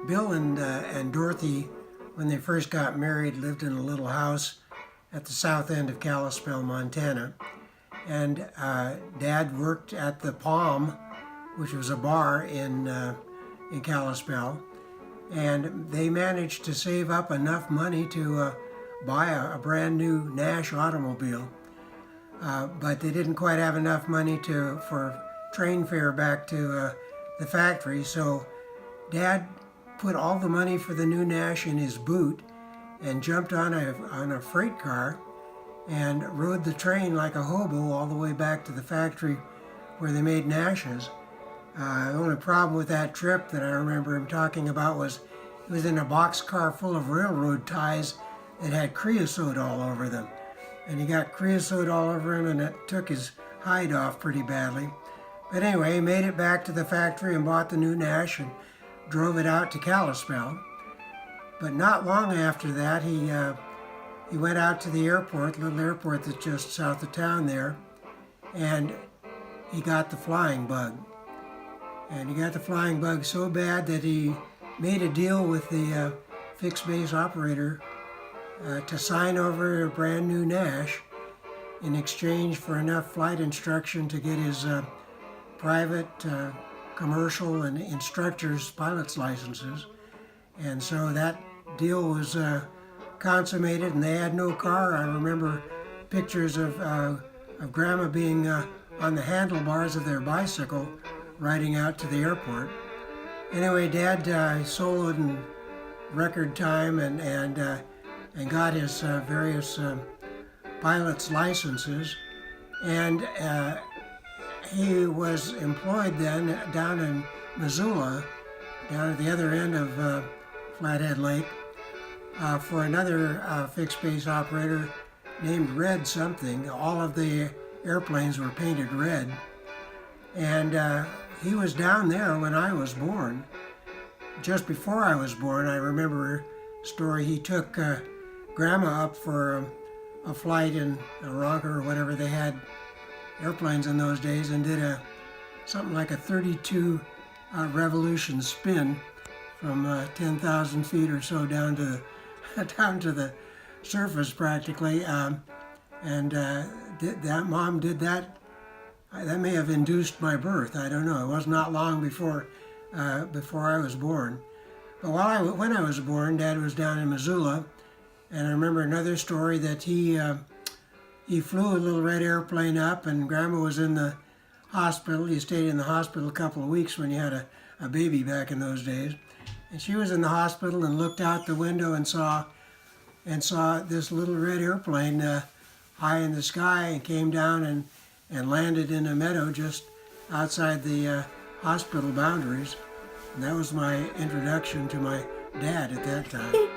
Bill and Dorothy, when they first got married, lived in a little house at the south end of Kalispell, Montana. And Dad worked at the Palm, which was a bar in Kalispell. And they managed to save up enough money to buy a brand new Nash automobile. But they didn't quite have enough money for train fare back to the factory. So Dad put all the money for the new Nash in his boot and jumped on a freight car and rode the train like a hobo all the way back to the factory where they made Nashes. The only problem with that trip that I remember him talking about was he was in a boxcar full of railroad ties that had creosote all over them. And he got creosote all over him, and it took his hide off pretty badly. But anyway, he made it back to the factory and bought the new Nash and drove it out to Kalispell. But not long after that, he went out to the airport, little airport that's just south of town there, and he got the flying bug. And he got the flying bug so bad that he made a deal with the fixed base operator to sign over a brand new Nash in exchange for enough flight instruction to get his private, commercial, and instructor's pilot's licenses. And so that deal was consummated, and they had no car. I remember pictures of Grandma being on the handlebars of their bicycle riding out to the airport. Anyway, Dad soloed in record time and got his various pilot's licenses, and he was employed then down in Missoula, down at the other end of Flathead Lake, for another fixed base operator named Red something. All of the airplanes were painted red, and he was down there when I was born. Just before I was born, I remember a story. He took Grandma up for a flight in a rocker or whatever. They had airplanes in those days, and did something like a 32 revolution spin from 10,000 feet or so down to the surface practically. That Mom did that. That may have induced my birth. I don't know. It was not long before I was born. But when I was born, Dad was down in Missoula, and I remember another story that he flew a little red airplane up, and Grandma was in the hospital. He stayed in the hospital a couple of weeks when you had a baby back in those days, and she was in the hospital and looked out the window and saw this little red airplane high in the sky, and came down and landed in a meadow just outside the hospital boundaries. And that was my introduction to my dad at that time.